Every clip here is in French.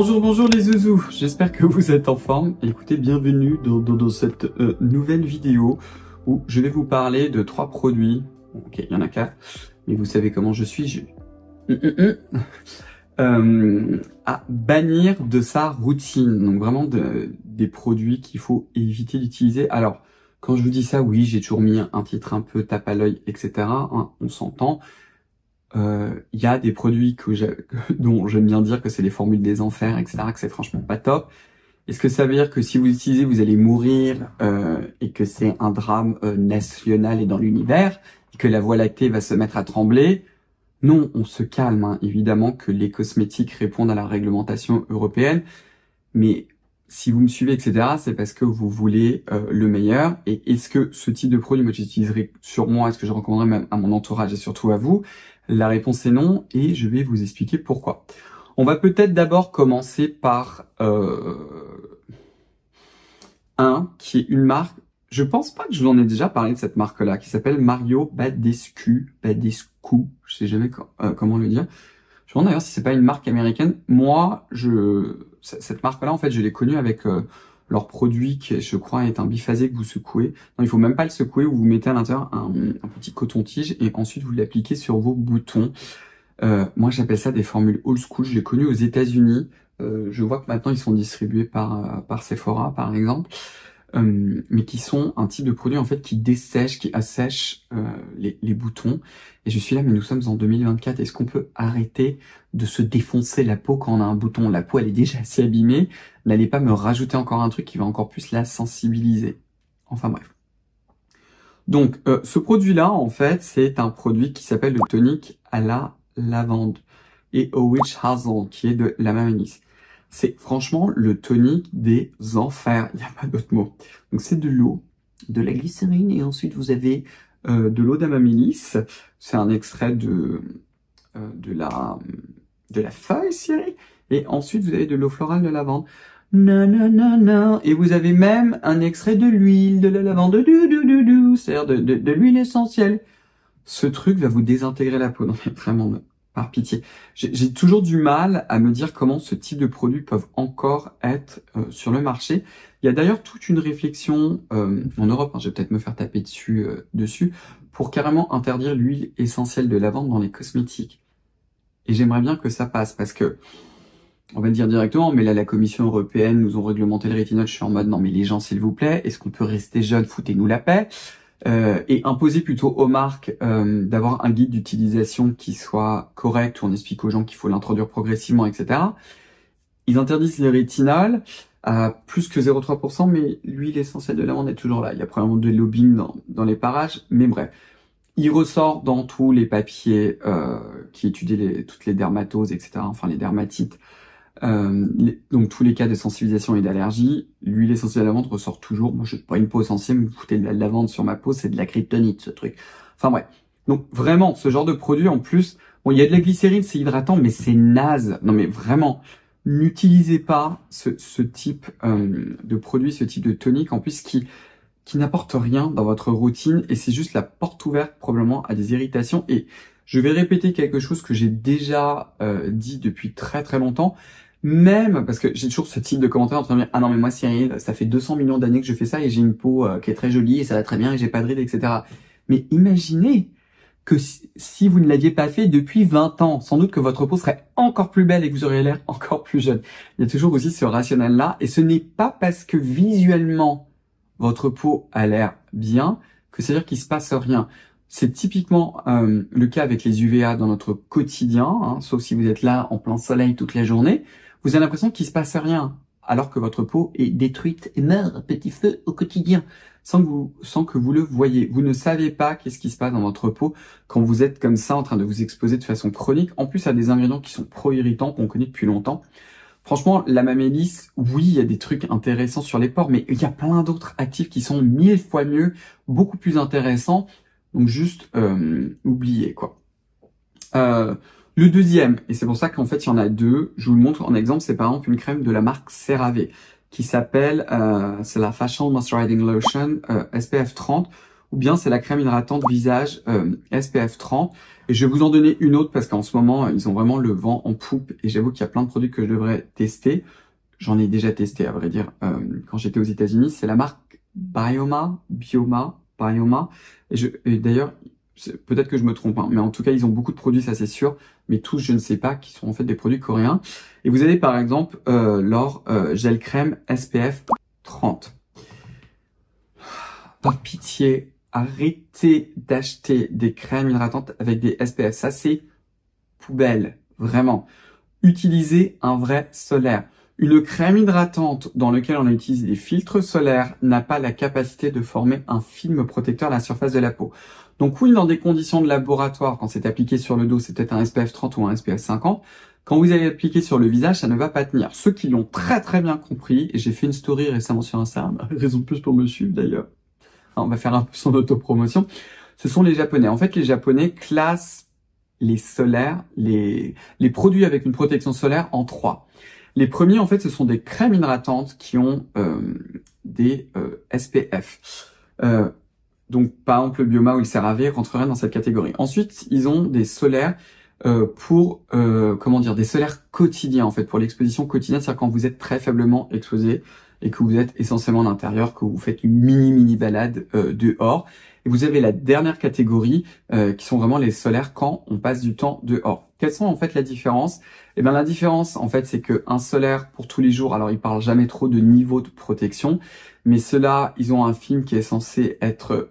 Bonjour, bonjour les zouzous, j'espère que vous êtes en forme. Écoutez, bienvenue dans cette nouvelle vidéo où je vais vous parler de 3 produits. Ok, il y en a 4, mais vous savez comment je suis. À bannir de sa routine. Donc vraiment des produits qu'il faut éviter d'utiliser. Alors, quand je vous dis ça, oui, j'ai toujours mis un titre un peu tape à l'œil, etc. Hein, on s'entend. Il y a des produits dont j'aime bien dire que c'est les formules des enfers, etc., que c'est franchement pas top. Est-ce que ça veut dire que si vous utilisez, vous allez mourir et que c'est un drame national et dans l'univers, et que la Voie lactée va se mettre à trembler? Non, on se calme, hein. Évidemment que les cosmétiques répondent à la réglementation européenne, mais si vous me suivez, etc., c'est parce que vous voulez le meilleur. Et est-ce que ce type de produit, moi j'utiliserai sur moi, est-ce que je recommanderais même à mon entourage et surtout à vous? La réponse est non, et je vais vous expliquer pourquoi. On va peut-être d'abord commencer par un qui est une marque. Je pense pas que je vous en ai déjà parlé de cette marque-là, qui s'appelle Mario Badescu, je sais jamais comment le dire. Je me demande d'ailleurs si c'est pas une marque américaine. Moi, cette marque-là, en fait, je l'ai connue avec leur produit qui, je crois, est un biphasé que vous secouez. Non, il faut même pas le secouer, vous mettez à l'intérieur un petit coton-tige et ensuite vous l'appliquez sur vos boutons. Moi, j'appelle ça des formules old school. Je l'ai connu aux États-Unis. Je vois que maintenant ils sont distribués par Sephora, par exemple. Mais qui sont un type de produit en fait qui dessèche, qui assèche les boutons. Et je suis là, mais nous sommes en 2024. Est-ce qu'on peut arrêter de se défoncer la peau quand on a un bouton? La peau, elle est déjà assez abîmée. N'allez pas me rajouter encore un truc qui va encore plus la sensibiliser. Enfin bref. Donc, ce produit-là, en fait, c'est un produit qui s'appelle le tonique à la lavande et au witch hazel, qui est de la même anis. C'est franchement le tonique des enfers, il n'y a pas d'autre mot. Donc c'est de l'eau, de la glycérine et ensuite vous avez de l'eau d'amamélis. C'est un extrait de la feuille cirée. Et ensuite vous avez de l'eau florale de lavande. Non. Et vous avez même un extrait de l'huile de la lavande, c'est-à-dire de l'huile essentielle. Ce truc va vous désintégrer la peau. Non mais vraiment, par pitié. J'ai toujours du mal à me dire comment ce type de produits peuvent encore être sur le marché. Il y a d'ailleurs toute une réflexion en Europe, hein, je vais peut-être me faire taper dessus, pour carrément interdire l'huile essentielle de lavande dans les cosmétiques. Et j'aimerais bien que ça passe, parce que, on va le dire directement, mais là la Commission européenne nous ont réglementé le rétinol, je suis en mode non mais les gens s'il vous plaît, est-ce qu'on peut rester jeune, foutez-nous la paix? Et imposer plutôt aux marques d'avoir un guide d'utilisation qui soit correct, où on explique aux gens qu'il faut l'introduire progressivement, etc. Ils interdisent le rétinol à plus que 0,3%, mais l'huile essentielle de lavande est toujours là. Il y a probablement des lobbying dans les parages, mais bref. Il ressort dans tous les papiers qui étudient toutes les dermatoses, etc., enfin les dermatites, donc tous les cas de sensibilisation et d'allergie, l'huile essentielle de lavande ressort toujours. Moi, je n'ai pas une peau sensible, vous foutez de la lavande sur ma peau, c'est de la kryptonite, ce truc. Enfin bref. Donc vraiment, ce genre de produit, en plus, bon, il y a de la glycérine, c'est hydratant, mais c'est naze. Non mais vraiment, n'utilisez pas ce type de produit, ce type de tonique, en plus, qui n'apporte rien dans votre routine, et c'est juste la porte ouverte, probablement, à des irritations. Et je vais répéter quelque chose que j'ai déjà dit depuis très très longtemps, même parce que j'ai toujours ce type de commentaire en train de dire « Ah non mais moi Cyril, ça fait 200 millions d'années que je fais ça et j'ai une peau qui est très jolie et ça va très bien et j'ai pas de rides, etc. » Mais imaginez que si vous ne l'aviez pas fait depuis 20 ans, sans doute que votre peau serait encore plus belle et que vous auriez l'air encore plus jeune. Il y a toujours aussi ce rationnel-là, et ce n'est pas parce que visuellement votre peau a l'air bien que c'est-à-dire qu'il se passe rien. C'est typiquement le cas avec les UVA dans notre quotidien, hein, sauf si vous êtes là en plein soleil toute la journée, vous avez l'impression qu'il se passe rien, alors que votre peau est détruite et meurt à petit feu au quotidien, sans que vous le voyez. Vous ne savez pas qu'est-ce qui se passe dans votre peau quand vous êtes comme ça en train de vous exposer de façon chronique, en plus à des ingrédients qui sont pro-irritants, qu'on connaît depuis longtemps. Franchement, la mamélis, oui, il y a des trucs intéressants sur les pores, mais il y a plein d'autres actifs qui sont 1000 fois mieux, beaucoup plus intéressants. Donc juste oubliez quoi. Le deuxième, et c'est pour ça qu'en fait il y en a deux, je vous le montre en exemple, c'est par exemple une crème de la marque CeraVe qui s'appelle, c'est la Facial Moisturizing Lotion SPF 30. ou bien c'est la crème hydratante visage SPF 30. Et je vais vous en donner une autre parce qu'en ce moment, ils ont vraiment le vent en poupe et j'avoue qu'il y a plein de produits que je devrais tester. J'en ai déjà testé, à vrai dire, quand j'étais aux États-Unis. C'est la marque Bioma. Et d'ailleurs, peut-être que je me trompe, hein, mais en tout cas, ils ont beaucoup de produits, ça c'est sûr, mais tous, je ne sais pas, qui sont en fait des produits coréens. Et vous avez par exemple leur gel crème SPF 30. Par pitié, arrêtez d'acheter des crèmes hydratantes avec des SPF. Ça, c'est poubelle, vraiment. Utilisez un vrai solaire. Une crème hydratante dans laquelle on a utilisé des filtres solaires n'a pas la capacité de former un film protecteur à la surface de la peau. Donc oui, dans des conditions de laboratoire, quand c'est appliqué sur le dos, c'est peut-être un SPF 30 ou un SPF 50. Quand vous allez appliquer sur le visage, ça ne va pas tenir. Ceux qui l'ont très très bien compris, et j'ai fait une story récemment sur Instagram, raison de plus pour me suivre d'ailleurs. On va faire un peu son autopromotion. Ce sont les Japonais. En fait, les Japonais classent les solaires, les produits avec une protection solaire en 3. Les premiers, en fait, ce sont des crèmes hydratantes qui ont des SPF. Donc, par exemple, le Bioma ou le CeraVe rentrerait dans cette catégorie. Ensuite, ils ont des solaires pour, des solaires quotidiens, en fait, pour l'exposition quotidienne, c'est-à-dire quand vous êtes très faiblement exposé et que vous êtes essentiellement à l'intérieur, que vous faites une mini balade dehors. Et vous avez la dernière catégorie qui sont vraiment les solaires quand on passe du temps dehors. Quelles sont en fait la différence? Eh bien la différence en fait c'est que un solaire pour tous les jours, alors ils parlent jamais trop de niveau de protection, mais ceux-là ils ont un film qui est censé être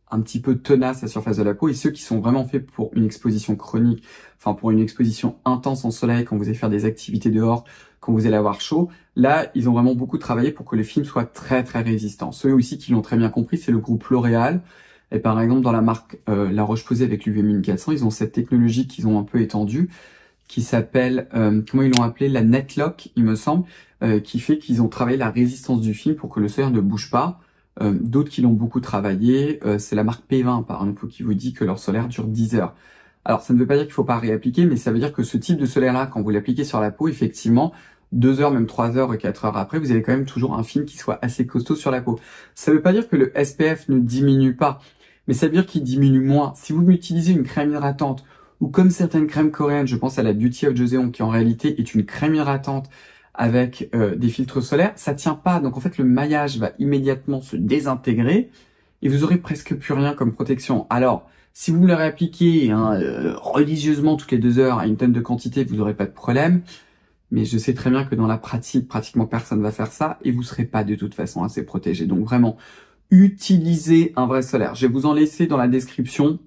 un petit peu tenace à la surface de la peau, et ceux qui sont vraiment faits pour une exposition chronique, enfin pour une exposition intense en soleil, quand vous allez faire des activités dehors, quand vous allez avoir chaud, là ils ont vraiment beaucoup travaillé pour que le film soit très très résistant. Ceux aussi qui l'ont très bien compris, c'est le groupe L'Oréal. Et par exemple, dans la marque La Roche-Posay avec l'UV 1400, ils ont cette technologie qu'ils ont un peu étendue, qui s'appelle, comment ils l'ont appelé, la Netlock, il me semble, qui fait qu'ils ont travaillé la résistance du film pour que le solaire ne bouge pas. D'autres qui l'ont beaucoup travaillé, c'est la marque P20, par exemple, qui vous dit que leur solaire dure 10 heures. Alors, ça ne veut pas dire qu'il faut pas réappliquer, mais ça veut dire que ce type de solaire-là, quand vous l'appliquez sur la peau, effectivement, 2 heures, même 3 heures et 4 heures après, vous avez quand même toujours un film qui soit assez costaud sur la peau. Ça ne veut pas dire que le SPF ne diminue pas, mais ça veut dire qu'il diminue moins. Si vous utilisez une crème hydratante, ou comme certaines crèmes coréennes, je pense à la Beauty of Joseon, qui en réalité est une crème hydratante avec des filtres solaires, ça tient pas. Donc en fait, le maillage va immédiatement se désintégrer et vous aurez presque plus rien comme protection. Alors, si vous le réappliquez religieusement toutes les 2 heures à une tonne de quantité, vous n'aurez pas de problème. Mais je sais très bien que dans la pratique, pratiquement personne va faire ça et vous serez pas de toute façon assez protégé. Donc vraiment, utilisez un vrai solaire. Je vais vous en laisser dans la description.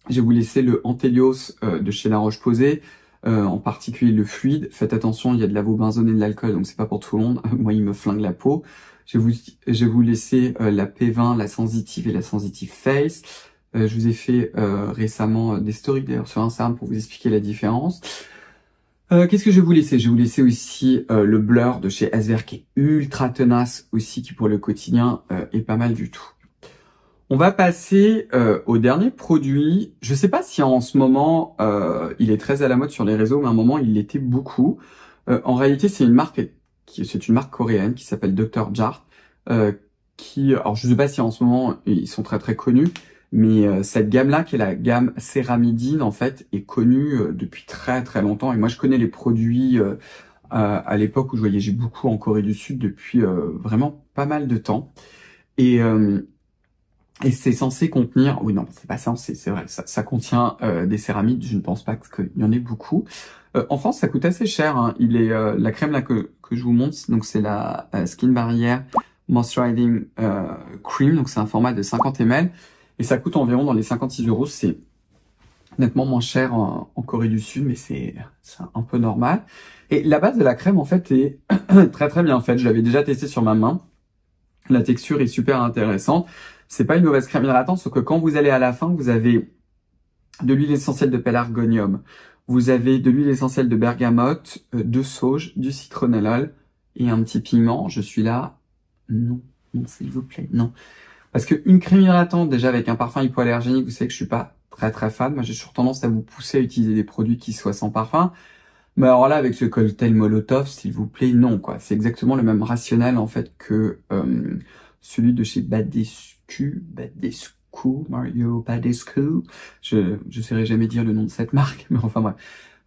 Je vais vous laisser le Antelios de chez La Roche-Posay, en particulier le fluide. Faites attention, il y a de l'avobenzone et de l'alcool, donc c'est pas pour tout le monde. Moi, il me flingue la peau. Je vais vous laisser la P20, la Sensitive et la Sensitive Face. Je vous ai fait récemment des stories d'ailleurs sur Instagram pour vous expliquer la différence. Qu'est-ce que je vais vous laisser? Je vais vous laisser aussi le Blur de chez SVR qui est ultra tenace aussi, qui pour le quotidien est pas mal du tout. On va passer au dernier produit. Je sais pas si en ce moment il est très à la mode sur les réseaux, mais à un moment il l'était beaucoup. En réalité, c'est une marque coréenne qui s'appelle Dr. Jart, alors je sais pas si en ce moment ils sont très très connus, mais cette gamme-là, qui est la gamme Céramidine, en fait, est connue depuis très très longtemps. Et moi, je connais les produits à l'époque où je voyageais beaucoup en Corée du Sud depuis vraiment pas mal de temps. Et c'est censé contenir, oui non, c'est pas censé, c'est vrai, ça contient des céramides, je ne pense pas qu'il y en ait beaucoup. En France, ça coûte assez cher, hein. La crème là que je vous montre, donc c'est la Skin Barrier Moisturizing Cream, donc c'est un format de 50 ml, et ça coûte environ dans les 56 euros. C'est nettement moins cher en Corée du Sud, mais c'est un peu normal. Et la base de la crème, en fait, est très très bien faite. Je l'avais déjà testé sur ma main. La texture est super intéressante. C'est pas une mauvaise crème hydratante, sauf que quand vous allez à la fin, vous avez de l'huile essentielle de pélargonium, vous avez de l'huile essentielle de bergamote, de sauge, du citronellol et un petit pigment. Je suis là. Non, non, s'il vous plaît, non. Parce que une crème hydratante, déjà avec un parfum hypoallergénique, vous savez que je suis pas très très fan. Moi, j'ai toujours tendance à vous pousser à utiliser des produits qui soient sans parfum. Mais alors là, avec ce cocktail Molotov, s'il vous plaît, non, quoi. C'est exactement le même rationnel, en fait, que celui de chez Badescu, Mario Badescu. Je saurais jamais dire le nom de cette marque, mais enfin bref.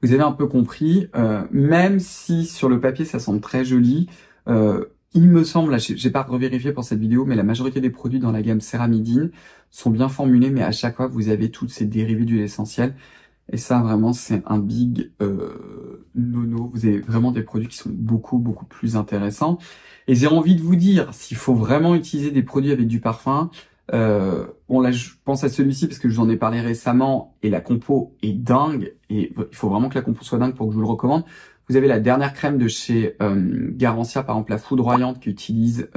Vous avez un peu compris, même si sur le papier ça semble très joli, il me semble, là j'ai pas revérifié pour cette vidéo, mais la majorité des produits dans la gamme Ceramidine sont bien formulés, mais à chaque fois vous avez toutes ces dérivés d'huile essentielle. Et ça, vraiment, c'est un big nono. Vous avez vraiment des produits qui sont beaucoup, beaucoup plus intéressants. Et j'ai envie de vous dire, s'il faut vraiment utiliser des produits avec du parfum, bon là, je pense à celui-ci parce que je vous en ai parlé récemment et la compo est dingue. Et il faut vraiment que la compo soit dingue pour que je vous le recommande. Vous avez la dernière crème de chez Garancia, par exemple la foudroyante, qui utilise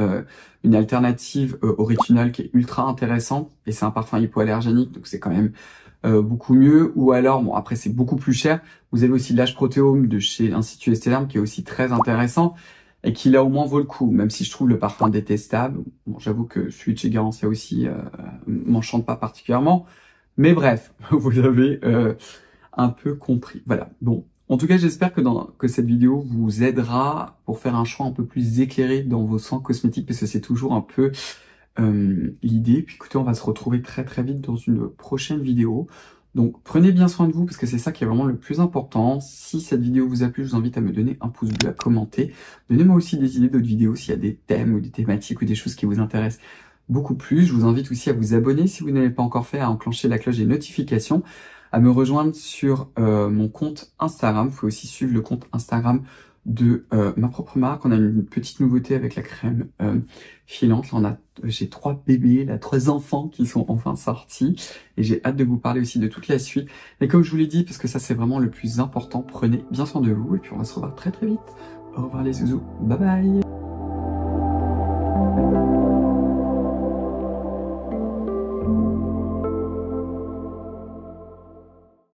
une alternative au rétinol qui est ultra intéressante. Et c'est un parfum hypoallergénique, donc c'est quand même beaucoup mieux. Ou alors, bon après c'est beaucoup plus cher, vous avez aussi l'H Protéome de chez l'Institut Estée Lauder qui est aussi très intéressant et qui là au moins vaut le coup, même si je trouve le parfum détestable. Bon, j'avoue que celui de chez Garancia aussi m'enchante pas particulièrement, mais bref, vous avez un peu compris. Voilà, bon. En tout cas, j'espère que cette vidéo vous aidera pour faire un choix un peu plus éclairé dans vos soins cosmétiques, parce que c'est toujours un peu l'idée. Puis écoutez, on va se retrouver très très vite dans une prochaine vidéo. Donc prenez bien soin de vous parce que c'est ça qui est vraiment le plus important. Si cette vidéo vous a plu, je vous invite à me donner un pouce bleu, à commenter. Donnez-moi aussi des idées d'autres vidéos s'il y a des thèmes ou des thématiques ou des choses qui vous intéressent beaucoup plus. Je vous invite aussi à vous abonner si vous n'avez pas encore fait, à enclencher la cloche des notifications, à me rejoindre sur mon compte Instagram. Vous pouvez aussi suivre le compte Instagram de ma propre marque. On a une petite nouveauté avec la crème filante. Là, j'ai 3 bébés, là, 3 enfants qui sont enfin sortis. Et j'ai hâte de vous parler aussi de toute la suite. Et comme je vous l'ai dit, parce que ça c'est vraiment le plus important, prenez bien soin de vous. Et puis on va se revoir très très vite. Au revoir les zouzous. Bye bye.